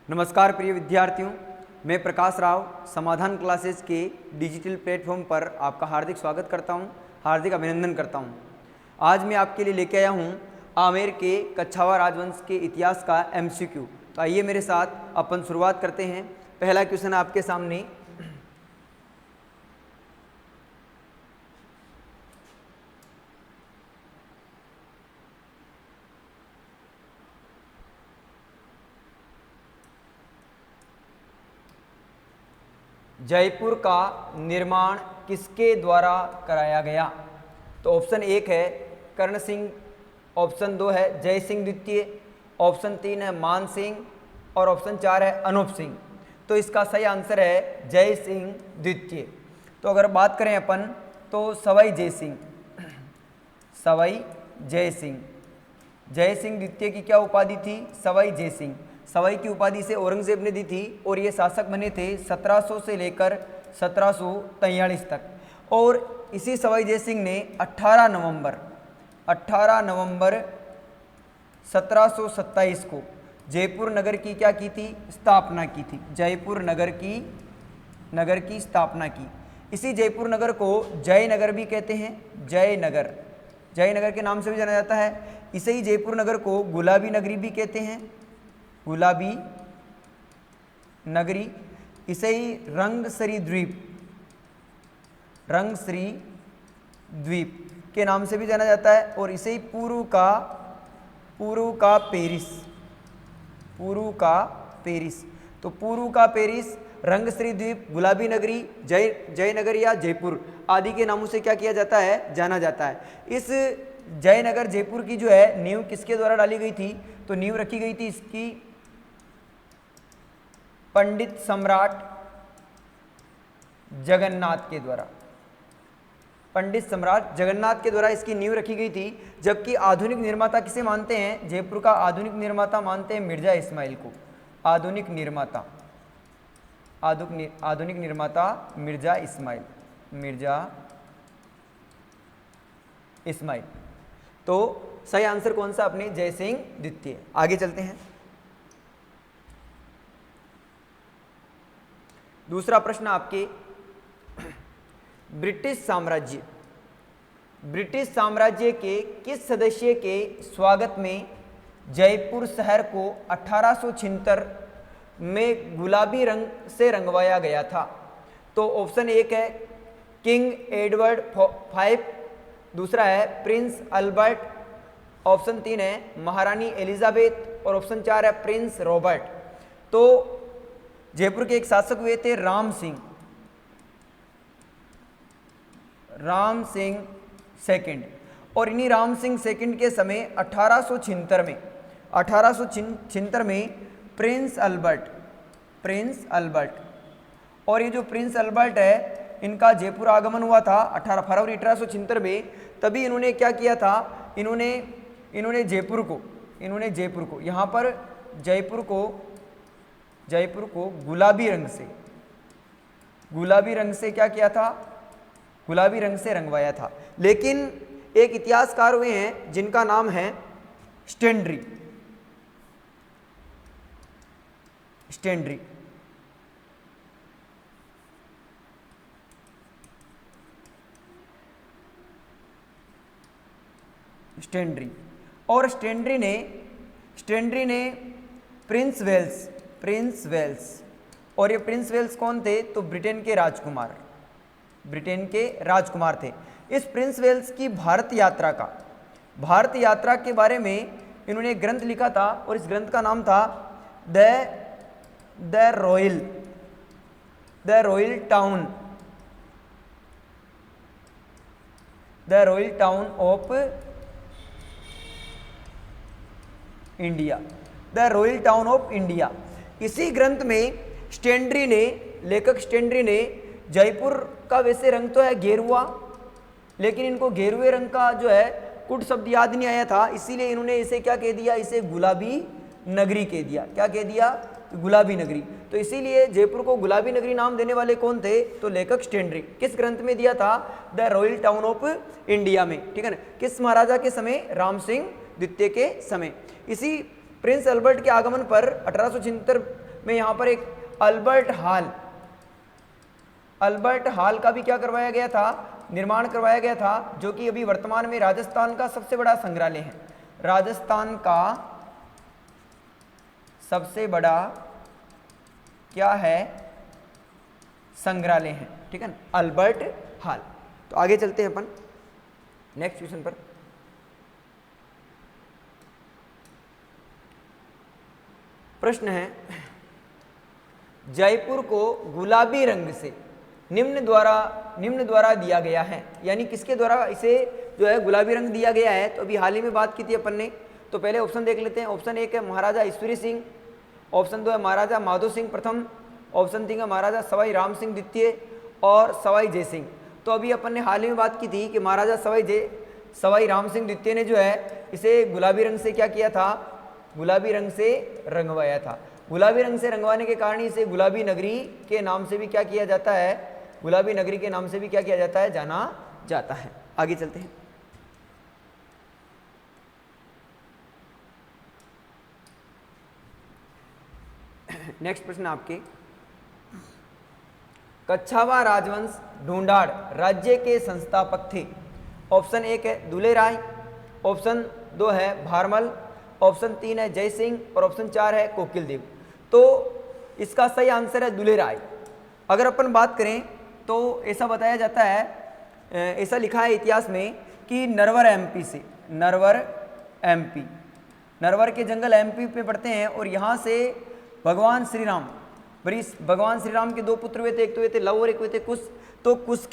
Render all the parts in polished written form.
नमस्कार प्रिय विद्यार्थियों, मैं प्रकाश राव समाधान क्लासेस के डिजिटल प्लेटफॉर्म पर आपका हार्दिक स्वागत करता हूं, हार्दिक अभिनंदन करता हूं। आज मैं आपके लिए लेके आया हूं आमेर के कच्छावा राजवंश के इतिहास का एमसीक्यू। तो आइए मेरे साथ अपन शुरुआत करते हैं। पहला क्वेश्चन आपके सामने। जयपुर का निर्माण किसके द्वारा कराया गया? तो ऑप्शन 1 है कर्ण सिंह, ऑप्शन 2 है जय सिंह द्वितीय, ऑप्शन 3 है मान सिंह और ऑप्शन 4 है अनूप सिंह। तो इसका सही आंसर है जय सिंह द्वितीय। तो अगर बात करें अपन तो सवाई जय सिंह, सवाई जय सिंह, जय सिंह द्वितीय की क्या उपाधि थी? सवाई जय सिंह। सवाई की उपाधि से औरंगजेब ने दी थी और ये शासक बने थे 1700 से लेकर 1743 तक। और इसी सवाई जय सिंह ने 18 नवंबर 1727 को जयपुर नगर की क्या की थी? स्थापना की थी। जयपुर नगर की स्थापना की। इसी जयपुर नगर को जयनगर भी कहते हैं। जयनगर, जयनगर के नाम से भी जाना जाता है। इसे ही जयपुर नगर को गुलाबी नगरी भी कहते हैं, गुलाबी नगरी। इसे ही रंगसरी द्वीप के नाम से भी जाना जाता है। और इसे ही पूर्व पेरिस। तो पूर्व का पेरिस, रंगश्री द्वीप, गुलाबी नगरी, जयनगर या जयपुर आदि के नामों से क्या किया जाता है? जाना जाता है। इस जयनगर जयपुर की जो है नींव किसके द्वारा डाली गई थी? तो नींव रखी गई थी इसकी पंडित सम्राट जगन्नाथ के द्वारा। पंडित सम्राट जगन्नाथ के द्वारा इसकी नींव रखी गई थी। जबकि आधुनिक निर्माता किसे मानते हैं? जयपुर का आधुनिक निर्माता मानते हैं मिर्जा इस्माइल को। आधुनिक निर्माता मिर्जा इस्माइल। तो सही आंसर कौन सा? अपने जय सिंह द्वितीय। आगे चलते हैं। दूसरा प्रश्न आपके, ब्रिटिश साम्राज्य के किस सदस्य के स्वागत में जयपुर शहर को 1876 में गुलाबी रंग से रंगवाया गया था? तो ऑप्शन 1 है किंग एडवर्ड 5, दूसरा है प्रिंस अल्बर्ट, ऑप्शन 3 है महारानी एलिजाबेथ और ऑप्शन 4 है प्रिंस रॉबर्ट। तो जयपुर के एक शासक हुए थे राम सिंह सेकंड। और इन्हीं राम सिंह सेकंड के समय 1876 में प्रिंस अल्बर्ट और ये जो प्रिंस अल्बर्ट है इनका जयपुर आगमन हुआ था 18 फरवरी 1876 में। तभी इन्होंने क्या किया था? इन्होंने जयपुर को यहाँ पर जयपुर को गुलाबी रंग से क्या किया था? गुलाबी रंग से रंगवाया था। लेकिन एक इतिहासकार हुए हैं जिनका नाम है स्टेंड्री। और स्टेंड्री ने प्रिंस वेल्स। और ये प्रिंस वेल्स कौन थे? तो ब्रिटेन के राजकुमार थे। इस प्रिंस वेल्स की भारत यात्रा के बारे में इन्होंने एक ग्रंथ लिखा था और इस ग्रंथ का नाम था the royal town of India. इसी ग्रंथ में लेखक स्टेंड्री ने जयपुर का वैसे रंग तो है गेरुआ, लेकिन इनको गेरुए रंग का जो है कुट शब्द याद नहीं आया था, इसीलिए इन्होंने इसे क्या कह दिया? इसे गुलाबी नगरी कह दिया। क्या कह दिया? गुलाबी नगरी। तो इसीलिए जयपुर को गुलाबी नगरी नाम देने वाले कौन थे? तो लेखक स्टेंड्री। किस ग्रंथ में दिया था? The royal town of India में। ठीक है ना? किस महाराजा के समय? राम सिंह द्वितीय के समय। इसी प्रिंस अल्बर्ट के आगमन पर 1876 में यहाँ पर एक अल्बर्ट हॉल का भी क्या करवाया गया था, निर्माण करवाया गया था, जो कि अभी वर्तमान में राजस्थान का सबसे बड़ा संग्रहालय है। राजस्थान का सबसे बड़ा क्या है, संग्रहालय है, ठीक है ना, अल्बर्ट हॉल। तो आगे चलते हैं अपन नेक्स्ट क्वेश्चन पर। प्रश्न है, जयपुर को गुलाबी रंग से निम्न द्वारा दिया गया है, यानी किसके द्वारा इसे जो है गुलाबी रंग दिया गया है। तो अभी हाल ही में बात की थी अपन ने, तो पहले ऑप्शन देख लेते हैं। ऑप्शन 1 है महाराजा ईश्वरी सिंह, ऑप्शन 2 है महाराजा माधो सिंह प्रथम, ऑप्शन 3 है महाराजा सवाई राम सिंह द्वितीय और सवाई जय सिंह। तो अभी अपन ने हाल ही में बात की थी कि महाराजा सवाई राम सिंह द्वितीय ने जो है इसे गुलाबी रंग से क्या किया था, गुलाबी रंग से रंगवाया था। गुलाबी रंग से रंगवाने के कारण इसे गुलाबी नगरी के नाम से भी क्या किया जाता है, गुलाबी नगरी के नाम से भी क्या किया जाता है, जाना जाता है। आगे चलते हैं। नेक्स्ट प्रश्न आपके, कच्छावा राजवंश ढूंढाड़ राज्य के संस्थापक थे। ऑप्शन 1 है दुले राय, ऑप्शन 2 है भारमल, ऑप्शन 3 है जय सिंह और ऑप्शन 4 है कोकिल देव। तो इसका सही आंसर है दुले राय। अगर अपन बात करें तो ऐसा बताया जाता है, ऐसा लिखा है इतिहास में कि नरवर एमपी से, नरवर के जंगल एमपी में पड़ते हैं और यहाँ से भगवान श्री राम के 2 पुत्र हुए थे, एक तो हुए थे लव और एक हुए थे कुश। तो कुश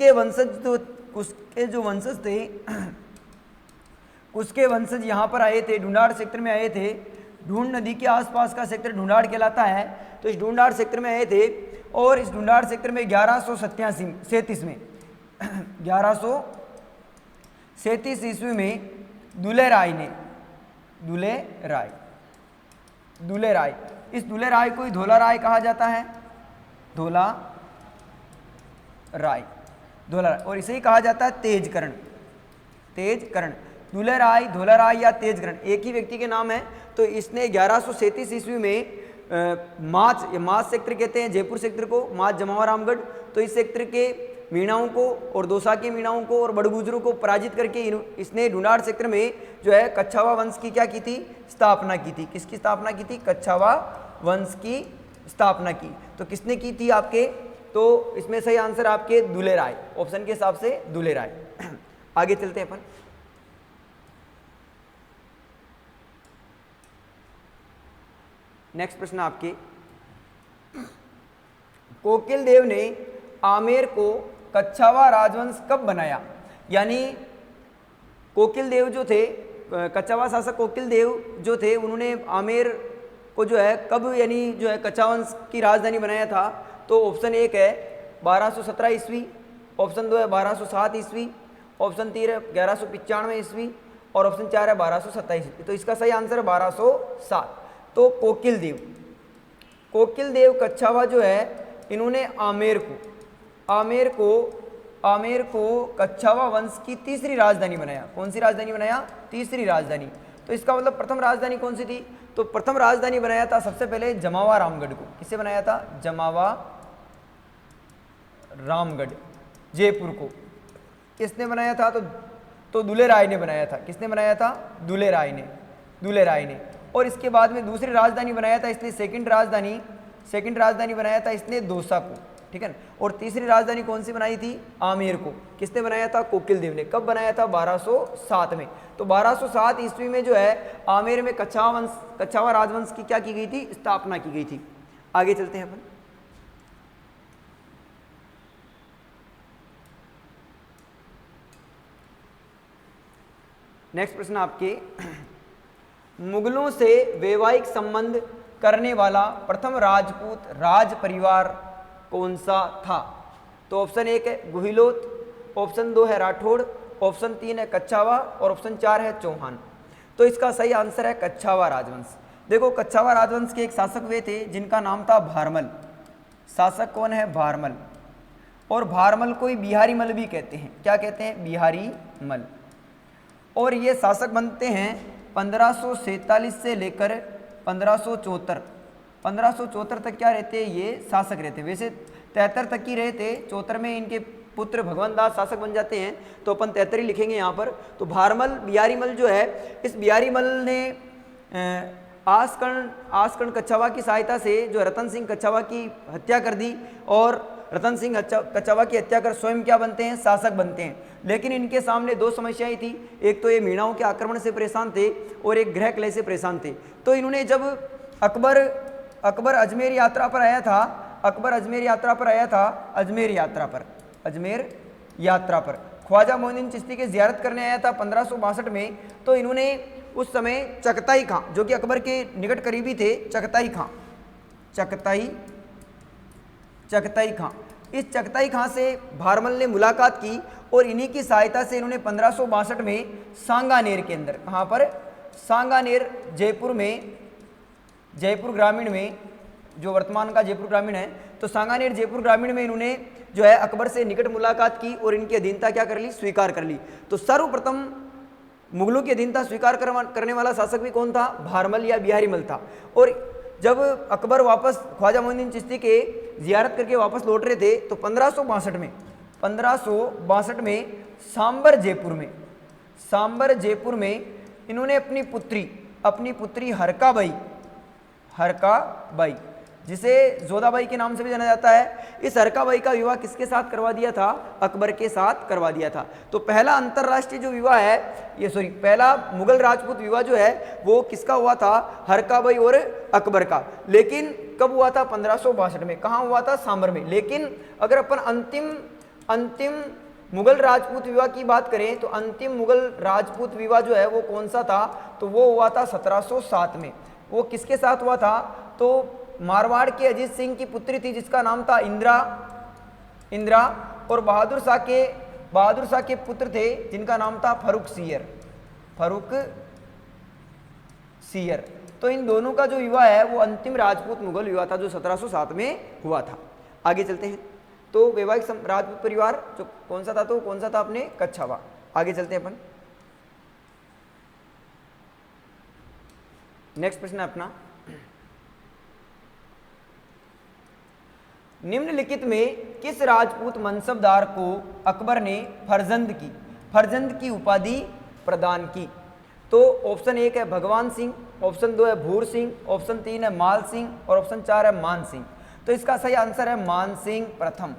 के वंशज यहाँ पर आए थे, ढूंढाड़ सेक्टर में आए थे। ढूंढ नदी के आसपास का सेक्टर ढूंढाड़ कहलाता है। तो इस ढूंढाड़ सेक्टर में आए थे और इस ढूंढाड़ सेक्टर में 1137 में 1137 ईस्वी में दुले राय, इस दुले राय को ही धोला राय कहा जाता है, धोला राय, और इसे ही कहा जाता है तेजकरण। दुले राय, धोला राय या तेजकरण एक ही व्यक्ति के नाम है। तो इसने 1137 ईस्वी में माच सेक्टर कहते हैं जयपुर सेक्टर को, माच जमावा रामगढ़। तो इस सेक्टर के मीणाओं को और दोसा के मीणाओं को और बड़गुजरों को पराजित करके इसने ढूंढाड़ सेक्टर में जो है कच्छावा वंश की क्या की थी, स्थापना की थी। किसकी स्थापना की थी, कच्छावा वंश की स्थापना की। तो किसने की थी आपके, तो इसमें सही आंसर आपके दुले राय, ऑप्शन के हिसाब से दुले राय। आगे चलते हैं अपन। नेक्स्ट प्रश्न आपके, कोकिल देव ने आमेर को कच्छावा राजवंश कब बनाया। यानी कोकिल देव जो थे, कच्छावा शासक कोकिल देव जो थे, उन्होंने आमेर को जो है कब, यानी जो है कच्छावा वंश की राजधानी बनाया था। तो ऑप्शन 1 है 1217 ईस्वी, ऑप्शन 2 है 1207 ईस्वी, ऑप्शन 3 है 1195 ईस्वी और ऑप्शन 4 है 1227 ईस्वी। तो इसका सही आंसर है 1207। तो कोकिल देव कच्छावा जो है, इन्होंने आमेर को कच्छावा वंश की तीसरी राजधानी बनाया। कौन सी राजधानी बनाया, तीसरी राजधानी। तो इसका मतलब प्रथम राजधानी कौन सी थी, तो प्रथम राजधानी बनाया था सबसे पहले जमावा रामगढ़ को। किसे बनाया था, जमावा रामगढ़, जयपुर को किसने बनाया था, तो दुले राय ने बनाया था। किसने बनाया था, दुले राय ने। और इसके बाद में दूसरी राजधानी बनाया था इसने, सेकंड राजधानी बनाया था इसने दोसा को, ठीक है ना। और तीसरी राजधानी कौन सी बनाई थी, आमेर को। किसने बनाया था, कोकिल देव ने। कब बनाया था, 1207 में। तो 1207 ईस्वी में जो है आमेर में कच्छावा राजवंश की क्या की गई थी, स्थापना की गई थी। आगे चलते हैं अपन। नेक्स्ट प्रश्न आपके, मुगलों से वैवाहिक संबंध करने वाला प्रथम राजपूत राज परिवार कौन सा था। तो ऑप्शन 1 है गुहिलोत, ऑप्शन 2 है राठौड़, ऑप्शन 3 है कच्छावा और ऑप्शन 4 है चौहान। तो इसका सही आंसर है कच्छावा राजवंश। देखो, कच्छावा राजवंश के एक शासक वे थे जिनका नाम था भारमल। शासक कौन है, भारमल। और भारमल को ही बिहारी मल भी कहते हैं। क्या कहते हैं, बिहारी मल। और ये शासक बनते हैं 1547 से लेकर 1574, 1574 तक क्या रहते, ये शासक रहते। वैसे 73 तक ही रहे थे, 74 में इनके पुत्र भगवान दास शासक बन जाते हैं, तो अपन 73 ही लिखेंगे यहाँ पर। तो भारमल बिहारीमल जो है, इस बिहारीमल ने आसकर्ण कच्छावा की सहायता से जो रतन सिंह कच्छावा की हत्या कर दी, और रतन सिंह कच्छावा की हत्या कर स्वयं क्या बनते हैं, शासक बनते हैं। लेकिन इनके सामने दो समस्याएं थी, एक तो ये मीणाओं के आक्रमण से परेशान थे और एक ग्रह कलह से परेशान थे। तो इन्होंने जब अकबर अजमेर यात्रा पर आया था, अजमेर यात्रा पर ख्वाजा मोइनुद्दीन चिश्ती की ज़ियारत करने आया था 1562 में। तो इन्होंने उस समय चगताई खां, जो कि अकबर के निकट करीबी थे, चगताई खां, इस चगताई खां से भारमल ने मुलाकात की, और इन्हीं की सहायता से इन्होंने 1562 में सांगानेर के अंदर, कहाँ पर, सांगानेर जयपुर ग्रामीण में, जो वर्तमान का जयपुर ग्रामीण है, तो सांगानेर जयपुर ग्रामीण में इन्होंने जो है अकबर से निकट मुलाकात की और इनकी अधीनता क्या कर ली, स्वीकार कर ली। तो सर्वप्रथम मुगलों की अधीनता स्वीकार करने वाला शासक भी कौन था, भारमल या बिहारीमल था। और जब अकबर वापस ख्वाजा मोइनुद्दीन चिश्ती के ज़ियारत करके वापस लौट रहे थे, तो 1562 में सांबर जयपुर में इन्होंने अपनी पुत्री हरकाबाई, जिसे जोधाबाई के नाम से भी जाना जाता है, इस हरकाबाई का विवाह किसके साथ करवा दिया था, अकबर के साथ करवा दिया था। तो पहला अंतरराष्ट्रीय जो विवाह है, पहला मुगल राजपूत विवाह जो है वो किसका हुआ था, हरकाबाई और अकबर का। लेकिन कब हुआ था, 1562 में। कहाँ हुआ था, सांबर में। लेकिन अगर अपन अंतिम मुगल राजपूत विवाह की बात करें, तो अंतिम मुगल राजपूत विवाह जो है वो कौन सा था, तो वो हुआ था 1707 में। वो किसके साथ हुआ था, तो मारवाड़ के अजीत सिंह की पुत्री थी जिसका नाम था इंदिरा, और बहादुर शाह के पुत्र थे जिनका नाम था फर्रुख सियर। तो इन दोनों का जो विवाह है वो अंतिम राजपूत मुगल विवाह था, जो 1707 में हुआ था। आगे चलते हैं। तो वैवाहिक राजपूत परिवार जो कौन सा था, तो कौन सा था, अपने कच्छावा। आगे चलते हैं अपन। नेक्स्ट प्रश्न है अपना, निम्नलिखित में किस राजपूत मनसबदार को अकबर ने फरजंद की उपाधि प्रदान की। तो ऑप्शन 1 है भगवान सिंह, ऑप्शन 2 है भूर सिंह, ऑप्शन 3 है माल सिंह, और ऑप्शन 4 है मान सिंह। तो इसका सही आंसर है मान सिंह प्रथम।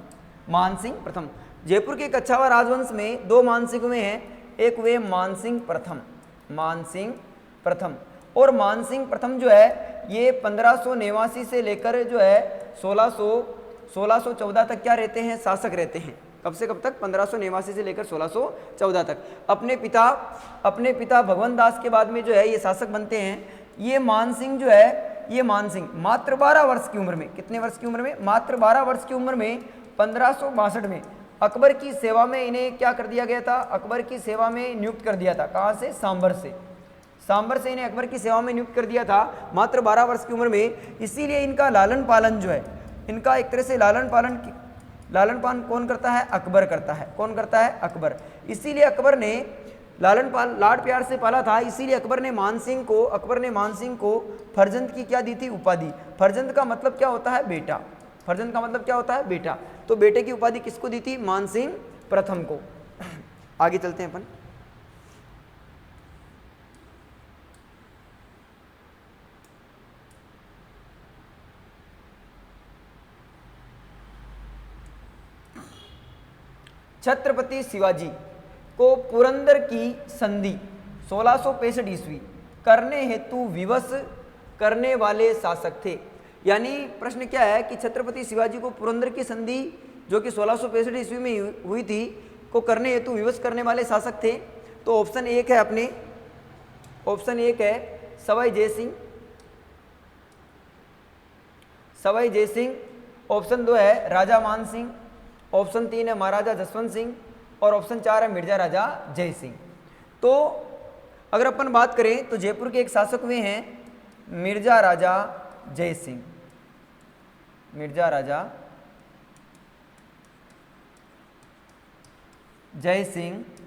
जयपुर के कच्छावा राजवंश में दो मान सिंह हुए हैं, एक हुए मान सिंह प्रथम, और मान सिंह प्रथम जो है ये 1589 से लेकर जो है 1614 तक क्या रहते हैं, शासक रहते हैं। कब से कब तक, 1589 से लेकर 1614 तक। अपने पिता भगवान दास के बाद में जो है ये शासक बनते हैं। ये मान सिंह जो है, ये मान सिंह मात्र 12 वर्ष की उम्र में, कितने वर्ष की उम्र में, मात्र 12 वर्ष की उम्र में 1562 में अकबर की सेवा में इन्हें क्या कर दिया गया था, अकबर की सेवा में नियुक्त कर दिया था। कहाँ से, सांबर से इन्हें अकबर की सेवा में नियुक्त कर दिया था, मात्र 12 वर्ष की उम्र में। इसीलिए इनका लालन पालन जो है, इनका एक तरह से लालन पालन कौन करता है, अकबर करता है। कौन करता है, अकबर। इसीलिए अकबर ने लाड प्यार से पाला था। इसीलिए अकबर ने मान सिंह को फरजंद की क्या दी थी, उपाधि। फरजंद का मतलब क्या होता है, बेटा। फरजंद का मतलब क्या होता है, बेटा। तो बेटे की उपाधि किसको दी थी, मान सिंह प्रथम को। आगे चलते हैं अपन। छत्रपति शिवाजी को पुरंदर की संधि 1665 ईस्वी करने हेतु विवश करने वाले शासक थे। यानी प्रश्न क्या है कि छत्रपति शिवाजी को पुरंदर की संधि जो कि 1665 ईस्वी में हुई थी को करने हेतु विवश करने वाले शासक थे। तो ऑप्शन 1 है अपने, ऑप्शन 1 है सवाई जय सिंह, ऑप्शन 2 है राजा मान सिंह, ऑप्शन 3 है महाराजा जसवंत सिंह, और ऑप्शन 4 है मिर्जा राजा जय सिंह। तो अगर अपन बात करें तो जयपुर के एक शासक हुए हैं मिर्जा राजा जय सिंह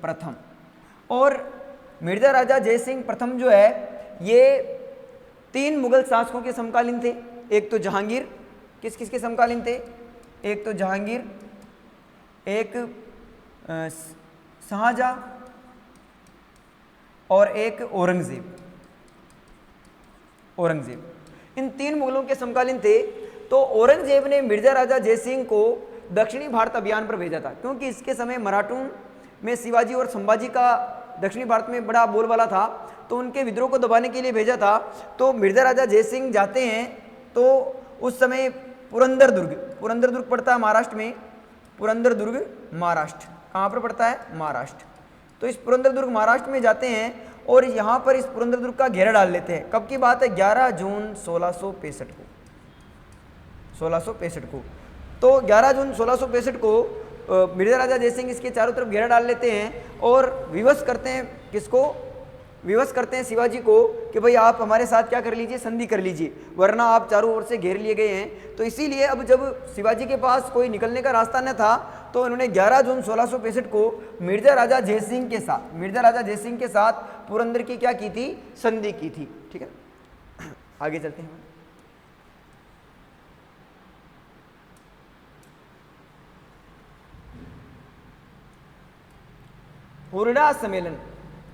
प्रथम। और मिर्जा राजा जय सिंह प्रथम जो है ये 3 मुगल शासकों के समकालीन थे। एक तो जहांगीर, किस किस के समकालीन थे? एक तो जहांगीर, एक शाहजहां और एक औरंगजेब। इन 3 मुगलों के समकालीन थे। तो औरंगजेब ने मिर्जा राजा जयसिंह को दक्षिणी भारत अभियान पर भेजा था, क्योंकि इसके समय मराठों में शिवाजी और संभाजी का दक्षिणी भारत में बड़ा बोलबाला था, तो उनके विद्रोह को दबाने के लिए भेजा था। तो मिर्जा राजा जयसिंह जाते हैं, तो उस समय पुरंदर दुर्ग पड़ता है महाराष्ट्र में। पुरंदर दुर्ग महाराष्ट्र, कहाँ पर पड़ता है? महाराष्ट्र। तो इस पुरंदर दुर्ग महाराष्ट्र में जाते हैं और यहाँ पर इस पुरंदर दुर्ग का घेरा डाल लेते हैं। कब की बात है? 11 जून 1665 को। 1665 को। तो 11 जून 1665 को मिर्जा राजा जयसिंह इसके चारों तरफ घेरा डाल लेते हैं और विवश करते हैं, किसको? विवश करते हैं शिवाजी को कि भाई आप हमारे साथ क्या कर लीजिए? संधि कर लीजिए, वरना आप चारों ओर से घेर लिए गए हैं। तो इसीलिए अब जब शिवाजी के पास कोई निकलने का रास्ता न था, तो उन्होंने 11 जून 1665 को मिर्जा राजा जयसिंह के साथ पुरंदर की क्या की थी? संधि की थी। ठीक है, आगे चलते हैं। हुरडा सम्मेलन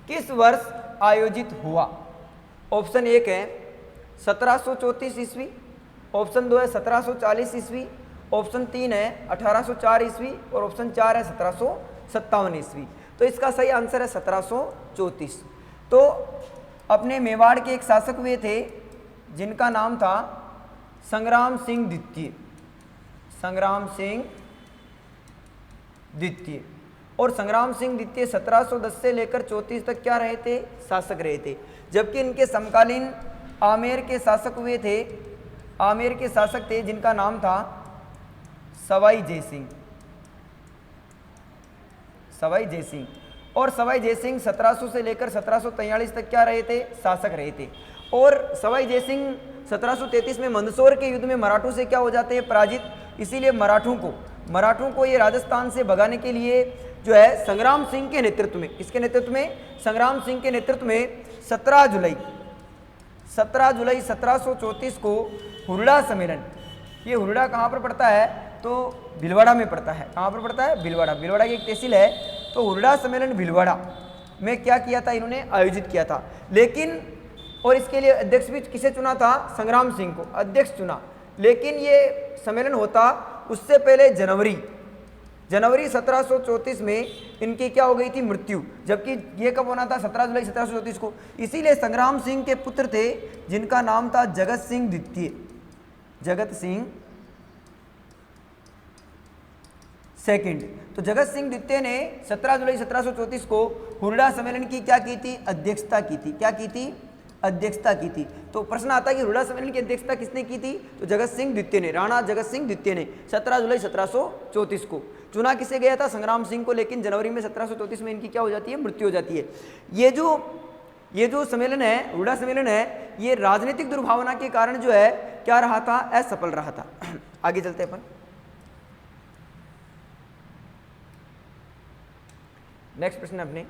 किस वर्ष आयोजित हुआ? ऑप्शन 1 है 1734 ईस्वी, ऑप्शन 2 है 1740 ईस्वी, ऑप्शन 3 है 1804 ईस्वी और ऑप्शन 4 है 1757 ईस्वी। तो इसका सही आंसर है 1734। तो अपने मेवाड़ के एक शासक हुए थे जिनका नाम था संग्राम सिंह द्वितीय। और संग्राम सिंह द्वितीय 1710 से लेकर 34 तक क्या रहे थे? शासक रहे थे। जबकि इनके समकालीन आमेर के शासक हुए थे, आमेर के शासक थे जिनका नाम था सवाई जयसिंह। और सवाई जयसिंह 1700 से लेकर 1743 तक क्या रहे थे? शासक रहे थे। और सवाई जयसिंह 1733 में मंदसौर के युद्ध में मराठों से क्या हो जाते हैं? पराजित। इसीलिए मराठों को ये राजस्थान से भगाने के लिए जो है संग्राम सिंह के नेतृत्व में, किसके नेतृत्व में? संग्राम सिंह के नेतृत्व में 17 जुलाई 1734 को हुरडा सम्मेलन, ये हुरडा कहाँ पर पड़ता है? तो भीलवाड़ा में पड़ता है। कहाँ पर पड़ता है? भीलवाड़ा की एक तहसील है। तो हुरडा सम्मेलन भीलवाड़ा में क्या किया था? इन्होंने आयोजित किया था। लेकिन और इसके लिए अध्यक्ष भी किसे चुना था? संग्राम सिंह को अध्यक्ष चुना। लेकिन ये सम्मेलन होता उससे पहले जनवरी 1734 में इनकी क्या हो गई थी? मृत्यु। जबकि ये कब होना था? 17 जुलाई 1734 को। इसीलिए संग्राम सिंह के पुत्र थे जिनका नाम था जगत सिंह सेकंड। तो जगत सिंह द्वितीय ने 17 जुलाई 1734 को हुरडा सम्मेलन की क्या की थी? अध्यक्षता की थी। क्या की थी? अध्यक्षता की थी। तो प्रश्न आता है कि हुरडा सम्मेलन की अध्यक्षता किसने की थी? तो जगत सिंह द्वितीय ने, राणा जगत सिंह द्वितीय ने 17 जुलाई 1734 को। चुना किसे गया था? संग्राम सिंह को। लेकिन जनवरी में 1734 में इनकी क्या हो जाती है? मृत्यु हो जाती है। ये जो सम्मेलन है, हुरडा सम्मेलन है, ये राजनीतिक दुर्भावना के कारण जो है क्या रहा था? असफल रहा था। आगे चलते हैं अपन। नेक्स्ट प्रश्न अपने,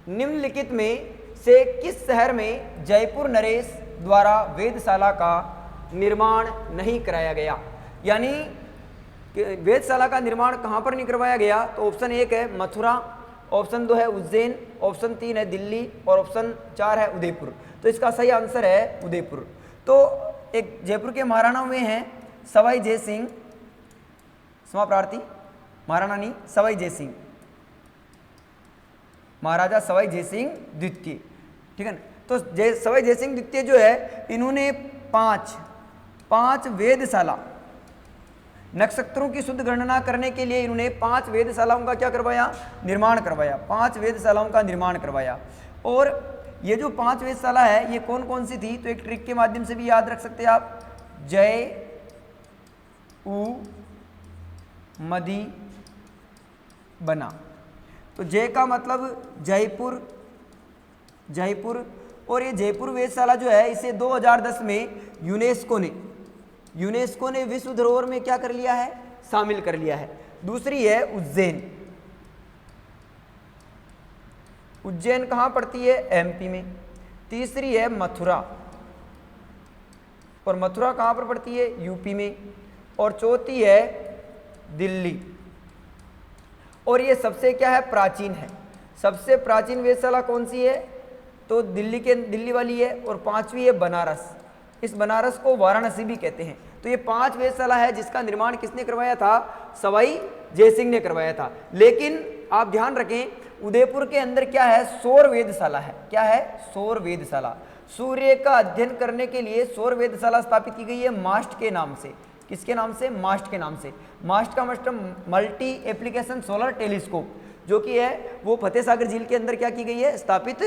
निम्नलिखित में से किस शहर में जयपुर नरेश द्वारा वेधशाला का निर्माण नहीं कराया गया? यानी वेधशाला का निर्माण कहाँ पर नहीं करवाया गया? तो ऑप्शन 1 है मथुरा, ऑप्शन 2 है उज्जैन, ऑप्शन 3 है दिल्ली और ऑप्शन 4 है उदयपुर। तो इसका सही आंसर है उदयपुर। तो एक जयपुर के महाराणा में हैं सवाई जयसिंह, समाप्रार्थी महाराणा नहीं, सवाई जयसिंह, महाराजा सवाई जयसिंह द्वितीय। ठीक है ना? तो सवाई जयसिंह द्वितीय जो है, इन्होंने पांच वेधशाला, नक्षत्रों की शुद्ध गणना करने के लिए इन्होंने 5 वेधशालाओं का क्या करवाया? निर्माण करवाया। 5 वेधशालाओं का निर्माण करवाया। और ये जो 5 वेधशाला है ये कौन कौन सी थी? तो एक ट्रिक के माध्यम से भी याद रख सकते हैं आप। जय, उ, मदी, बना। तो जय का मतलब जयपुर। और ये जयपुर वेधशाला जो है इसे 2010 में यूनेस्को ने विश्व धरोहर में क्या कर लिया है? शामिल कर लिया है। दूसरी है उज्जैन। उज्जैन कहाँ पड़ती है? एमपी में। तीसरी है मथुरा, और मथुरा कहाँ पर पड़ती है? यूपी में। और चौथी है दिल्ली। और ये सबसे क्या है? प्राचीन है। सबसे प्राचीन वेधशाला कौन सी है? तो दिल्ली वाली है। और पांचवी है बनारस। इस बनारस को वाराणसी भी कहते हैं। तो ये 5 वेधशाला है जिसका निर्माण किसने करवाया था? सवाई जयसिंह ने करवाया था। लेकिन आप ध्यान रखें, उदयपुर के अंदर क्या है? सौर वेधशाला है। क्या है? सौर वेधशाला। सूर्य का अध्ययन करने के लिए सौर वेधशाला स्थापित की गई है मास्ट के नाम से। किसके नाम से? मास्ट के नाम से। मास्ट का मतलब मल्टी एप्लीकेशन सोलर टेलीस्कोप, जो कि है वो फतेह सागर झील के अंदर क्या की गई है? स्थापित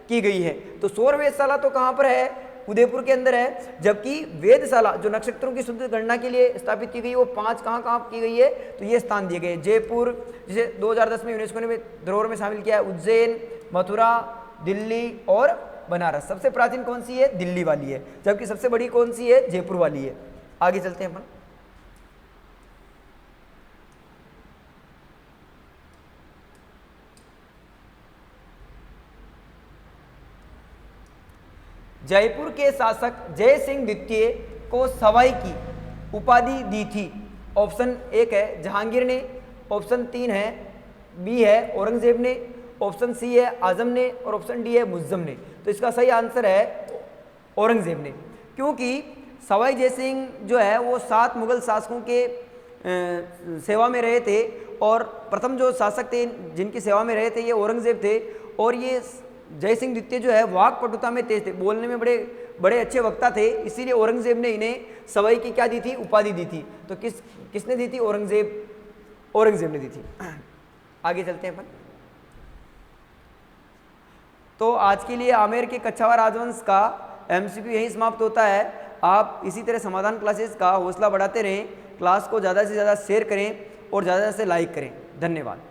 की गई है। तो सौर वेधशाला तो कहाँ पर है? उदयपुर के अंदर है। जबकि वेधशाला जो नक्षत्रों की शुद्ध गणना के लिए स्थापित की गई, वो 5 कहाँ की गई है? तो ये स्थान दिए गए, जयपुर, जिसे 2010 में यूनेस्को ने धरोहर में शामिल किया है, उज्जैन, मथुरा, दिल्ली और बनारस। सबसे प्राचीन कौन सी है? दिल्ली वाली है। जबकि सबसे बड़ी कौन सी है? जयपुर वाली है। आगे चलते हैं अपन। जयपुर के शासक जय सिंह द्वितीय को सवाई की उपाधि दी थी। ऑप्शन 1 है जहांगीर ने, ऑप्शन 3 है बी है औरंगजेब ने, ऑप्शन सी है आजम ने, और ऑप्शन डी है मुअज्जम ने। तो इसका सही आंसर है औरंगजेब ने, क्योंकि सवाई जय सिंह जो है वो 7 मुगल शासकों के सेवा में रहे थे। और प्रथम जो शासक थे जिनकी सेवा में रहे थे ये औरंगजेब थे। और ये जय सिंह द्वितीय जो है वाक पटुता में तेज थे, बोलने में बड़े अच्छे वक्ता थे। इसीलिए औरंगजेब ने इन्हें सवाई की क्या दी थी? उपाधि दी थी। तो किसने दी थी? औरंगजेब ने दी थी। आगे चलते हैं अपन। तो आज के लिए आमेर के कच्छावा राजवंश का MCQ यहीं समाप्त होता है। आप इसी तरह समाधान क्लासेस का हौसला बढ़ाते रहें, क्लास को ज़्यादा से ज़्यादा शेयर करें और ज़्यादा से लाइक करें। धन्यवाद।